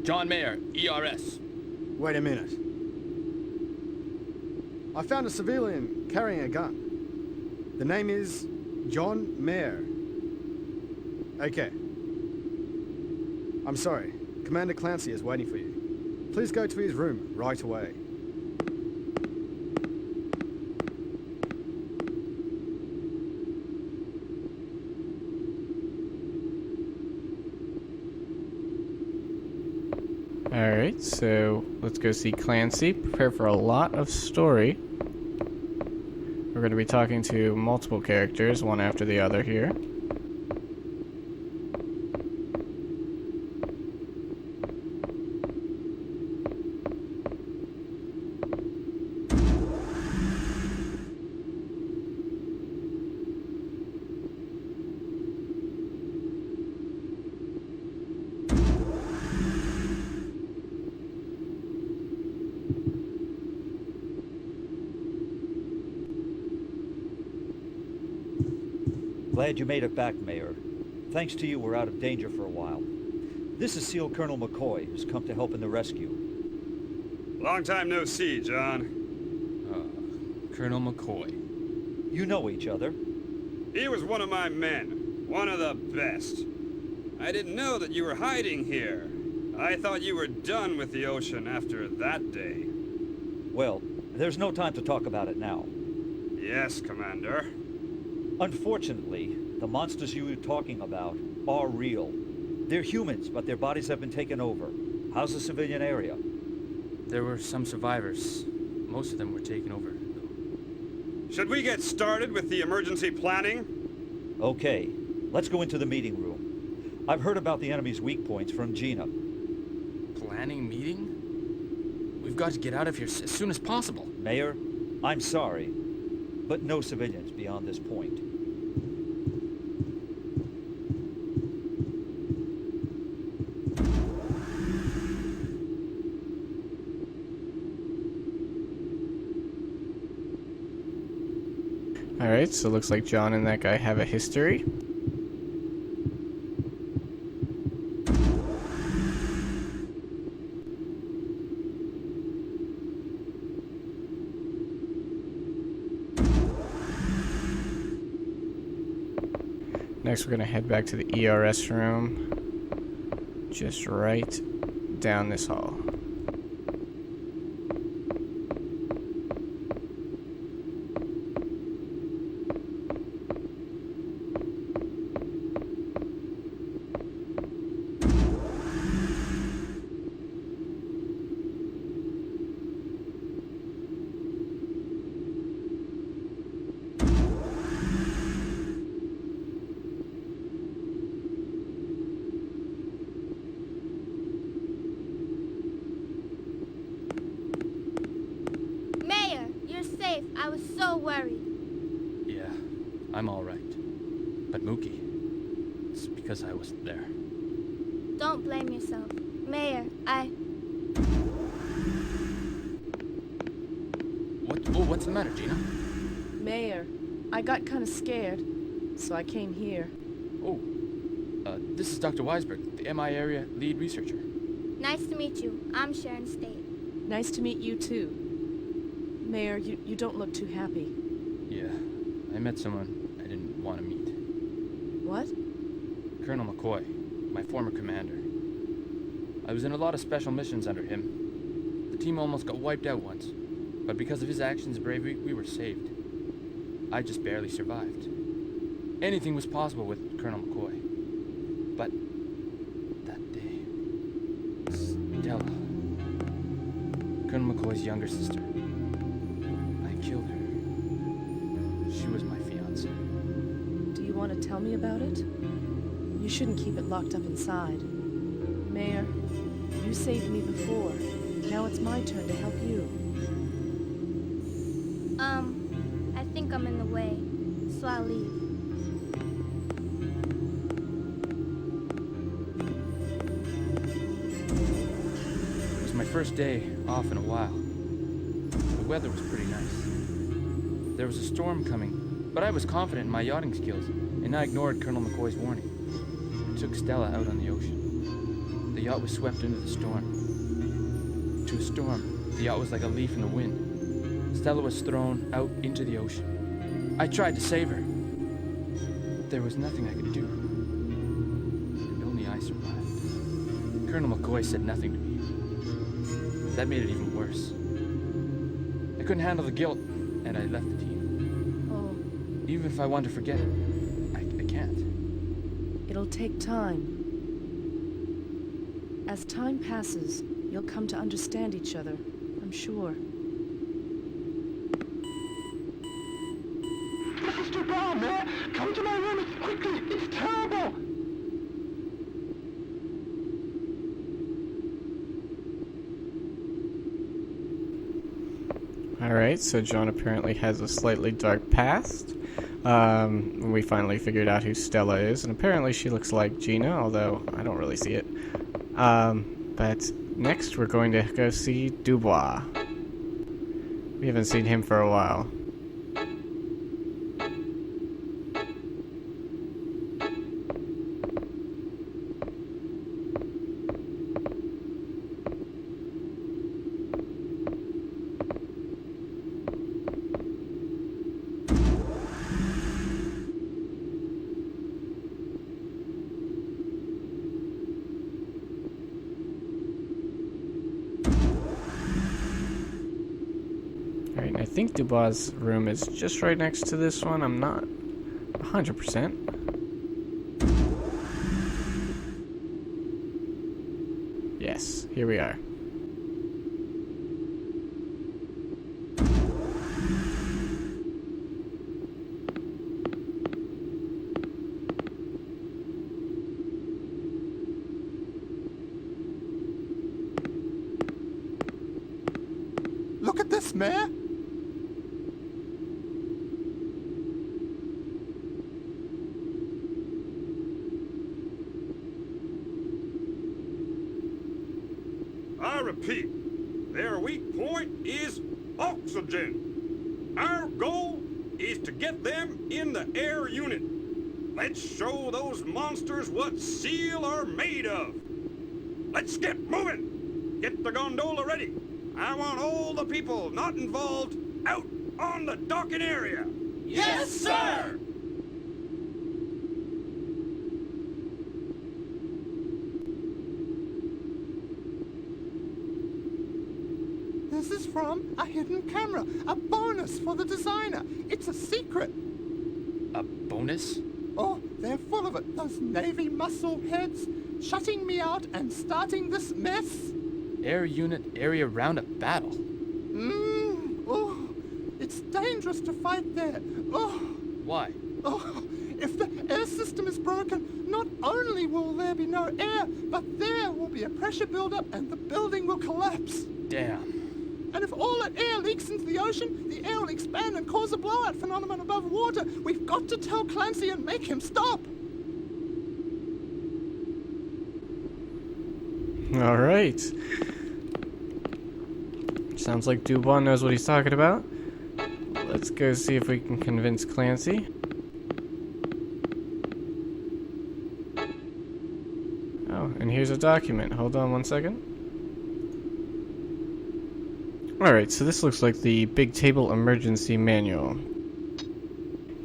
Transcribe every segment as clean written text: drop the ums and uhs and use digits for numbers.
John Mayer, ERS. Wait a minute. I found a civilian carrying a gun. The name is John Mayer. Okay. I'm sorry. Commander Clancy is waiting for you. Please go to his room right away. Alright, so let's go see Clancy. Prepare for a lot of story. We're going to be talking to multiple characters, one after the other here. Glad you made it back, Mayor. Thanks to you, we're out of danger for a while. This is SEAL Colonel McCoy, who's come to help in the rescue. Long time no see, John. Colonel McCoy. You know each other. He was one of my men. One of the best. I didn't know that you were hiding here. I thought you were done with the ocean after that day. Well, there's no time to talk about it now. Yes, Commander. Unfortunately, the monsters you were talking about are real. They're humans, but their bodies have been taken over. How's the civilian area? There were some survivors. Most of them were taken over, though. Should we get started with the emergency planning? Okay, let's go into the meeting room. I've heard about the enemy's weak points from Gina. Planning meeting? We've got to get out of here as soon as possible. Mayor, I'm sorry, but no civilians beyond this point. Alright, so it looks like John and that guy have a history. Next, we're going to head back to the ERS room, just right down this hall. I was so worried. Yeah, I'm all right. But Mookie, it's because I wasn't there. Don't blame yourself. Mayor, What's the matter, Gina? Mayor, I got kind of scared, so I came here. Oh, this is Dr. Weisberg, the MI area lead researcher. Nice to meet you. I'm Sharon State. Nice to meet you, too. Mayor, you don't look too happy. Yeah, I met someone I didn't want to meet. What? Colonel McCoy, my former commander. I was in a lot of special missions under him. The team almost got wiped out once, but because of his actions and bravery, we were saved. I just barely survived. Anything was possible with Colonel McCoy. But that day, Stella, Colonel McCoy's younger sister, I killed her. She was my fiancée. Do you want to tell me about it? You shouldn't keep it locked up inside. Mayor, you saved me before. Now it's my turn to help you. I think I'm in the way, so I'll leave. It was my first day off in a while. The weather was pretty nice. There was a storm coming, but I was confident in my yachting skills, and I ignored Colonel McCoy's warning. I took Stella out on the ocean. The yacht was swept into the storm. To a storm, the yacht was like a leaf in the wind. Stella was thrown out into the ocean. I tried to save her. But there was nothing I could do. And only I survived. Colonel McCoy said nothing to me. That made it even worse. I couldn't handle the guilt, and I left the team. Oh, Even if I want to forget it, I can't. it'll take time. As time passes, you'll come to understand each other, I'm sure. Mr. Brown, man! Come to my room quickly! It's terrible! Alright, so John apparently has a slightly dark past. We finally figured out who Stella is, and apparently she looks like Gina, although I don't really see it. But next we're going to go see Dubois. We haven't seen him for a while. Alright, I think Dubois' room is just right next to this one. I'm not 100%. Yes, here we are. Look at this, Mayor. I repeat, their weak point is oxygen. Our goal is to get them in the air unit. Let's show those monsters what SEAL are made of. Let's get moving. Get the gondola ready. I want all the people not involved out on the docking area. Yes, sir! This is from a hidden camera, a bonus for the designer. It's a secret. A bonus? Oh, they're full of it, those Navy muscle heads, shutting me out and starting this mess. Air unit area roundup battle. Oh, it's dangerous to fight there. Oh, Why? if the air system is broken, not only will there be no air, but there will be a pressure buildup and the building will collapse. Damn. And if all that air leaks into the ocean, the air will expand and cause a blowout phenomenon above water. We've got to tell Clancy and make him stop. Alright. Sounds like Dubois knows what he's talking about. Let's go see if we can convince Clancy. Oh, and here's a document. Hold on one second. Alright, so this looks like the Big Table Emergency Manual.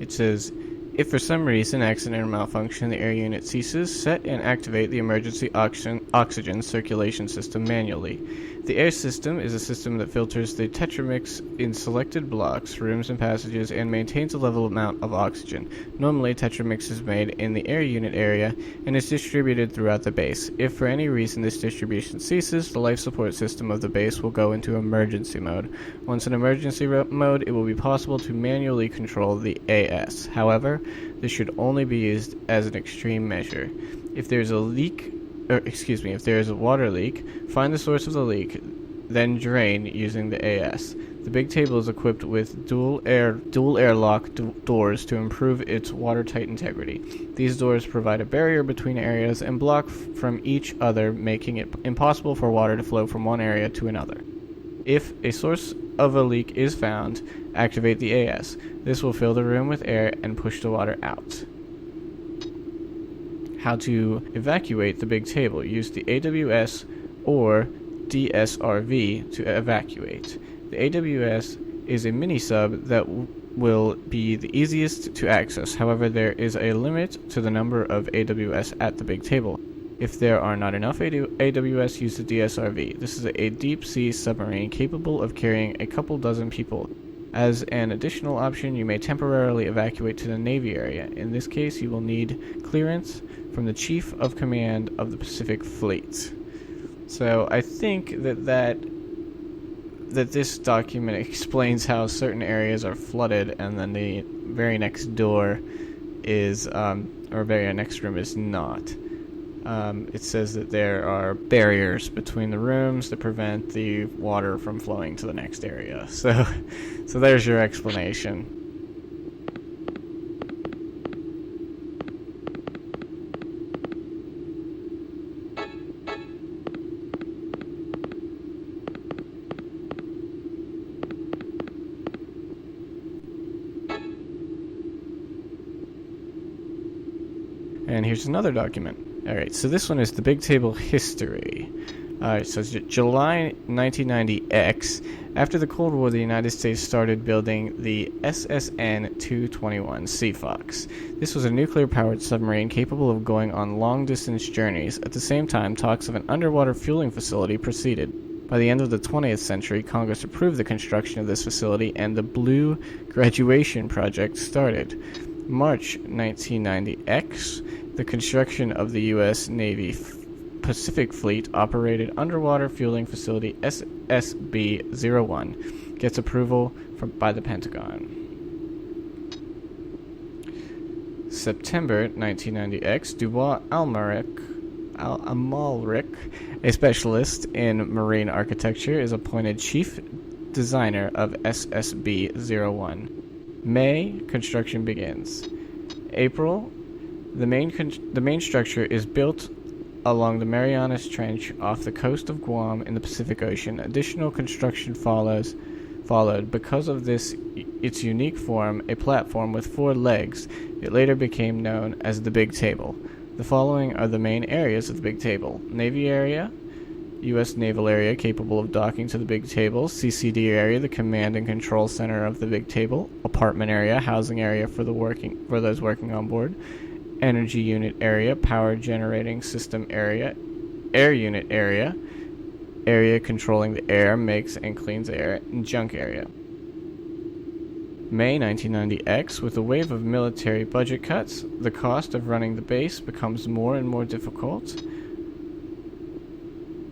It says, if for some reason, accident or malfunction, the air unit ceases, set and activate the emergency oxygen circulation system manually. The air system is a system that filters the tetramix in selected blocks, rooms, and passages and maintains a level amount of oxygen. Normally, tetramix is made in the air unit area and is distributed throughout the base. If for any reason this distribution ceases, the life support system of the base will go into emergency mode. Once in emergency mode, it will be possible to manually control the AS. However, this should only be used as an extreme measure. If there's a leak, if there is a water leak, find the source of the leak, then drain using the AS. The big table is equipped with dual airlock doors to improve its watertight integrity. These doors provide a barrier between areas and block from each other, making it impossible for water to flow from one area to another. If a source of a leak is found, activate the AS. This will fill the room with air and push the water out. how to evacuate the big table. Use the AWS or DSRV to evacuate. The AWS is a mini-sub that will be the easiest to access. However, there is a limit to the number of AWS at the big table. If there are not enough AWS, use the DSRV. This is a deep-sea submarine capable of carrying a couple dozen people. As an additional option, you may temporarily evacuate to the Navy area. In this case, you will need clearance from the Chief of Command of the Pacific Fleet. So I think that this document explains how certain areas are flooded, and then the very next door is, or very next room is not. It says that there are barriers between the rooms that prevent the water from flowing to the next area. So there's your explanation. And here's another document. Alright, so this one is the Big Table history. Alright, so it's July 1990X. After the Cold War, the United States started building the SSN-221 Sea Fox. This was a nuclear-powered submarine capable of going on long-distance journeys. At the same time, talks of an underwater fueling facility proceeded. By the end of the 20th century, Congress approved the construction of this facility, and the Blue Graduation Project started. March 1990X. The construction of the U.S. Navy Pacific Fleet operated underwater fueling facility SSB-01 gets approval by the Pentagon. September 1990X, Dubois Amalric, a specialist in marine architecture, is appointed chief designer of SSB-01. May, construction begins. April, the main structure is built along the Marianas Trench off the coast of Guam in the Pacific Ocean. Additional construction followed. Because of its unique form, a platform with 4 legs, it later became known as the Big Table. The following are the main areas of the Big Table: Navy area, U.S. Naval area capable of docking to the Big Table, CCD area, the command and control center of the Big Table, apartment area, housing area for those working on board, energy unit area, power generating system area, air unit area, area controlling the air, makes and cleans air, and junk area. May 1990X, with a wave of military budget cuts, the cost of running the base becomes more and more difficult.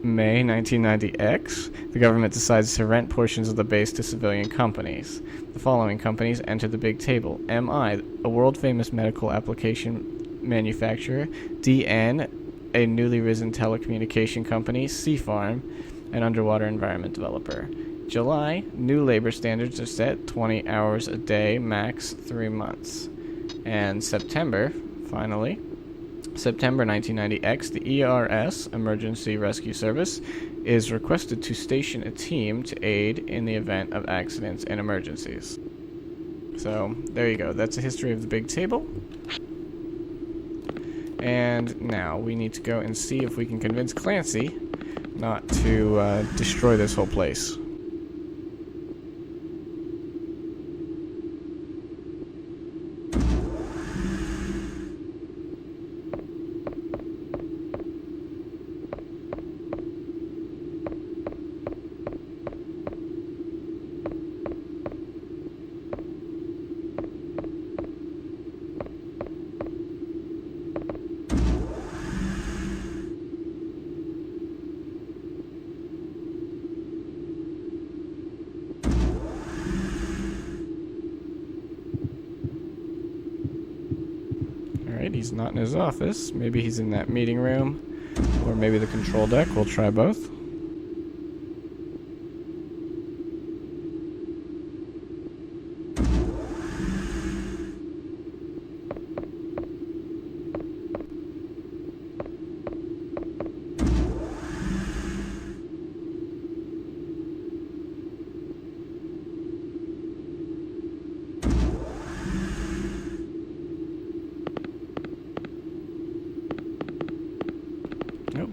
May 1990X, the government decides to rent portions of the base to civilian companies. The following companies enter the Big Table: MI, a world-famous medical application manufacturer; DN, a newly risen telecommunication company; Seafarm, an underwater environment developer. July, new labor standards are set, 20 hours a day, max 3 months. And September, finally, September 1990X, the ERS, Emergency Rescue Service, is requested to station a team to aid in the event of accidents and emergencies. So, there you go. That's a history of the Big Table. And now we need to go and see if we can convince Clancy not to destroy this whole place. Alright, he's not in his office. Maybe he's in that meeting room, or maybe the control deck. We'll try both.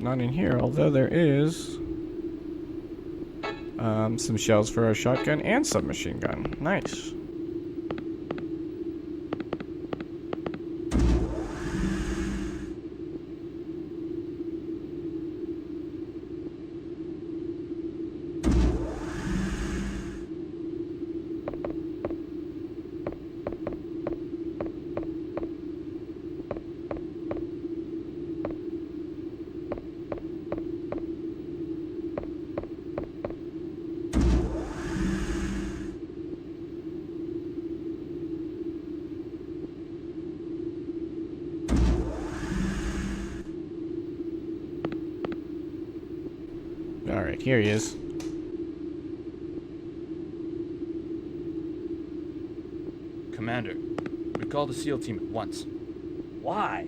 not in here, although there is some shells for our shotgun and submachine gun. Nice. Alright, here he is. Commander, recall the SEAL team at once. Why?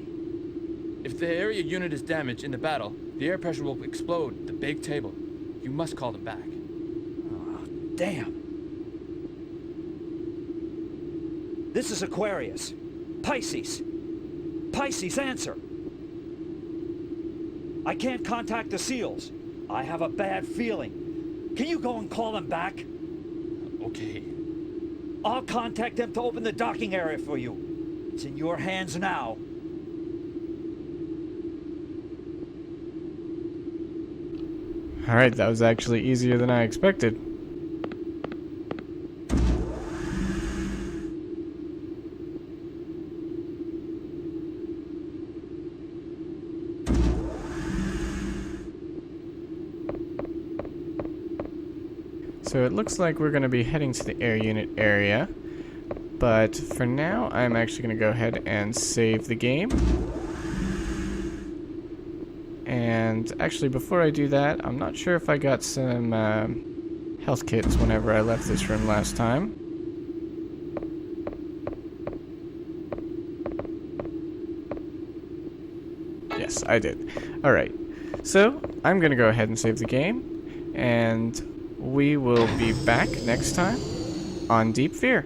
If the area unit is damaged in the battle, the air pressure will explode the big table. You must call them back. Oh, damn. This is Aquarius. Pisces. Pisces, answer. I can't contact the SEALs. I have a bad feeling. Can you go and call them back? Okay. I'll contact them to open the docking area for you. It's in your hands now. Alright, that was actually easier than I expected. So it looks like we're going to be heading to the air unit area, but for now I'm actually going to go ahead and save the game. And actually before I do that, I'm not sure if I got some health kits whenever I left this room last time. Yes, I did. Alright, so I'm going to go ahead and save the game, and we will be back next time on Deep Fear.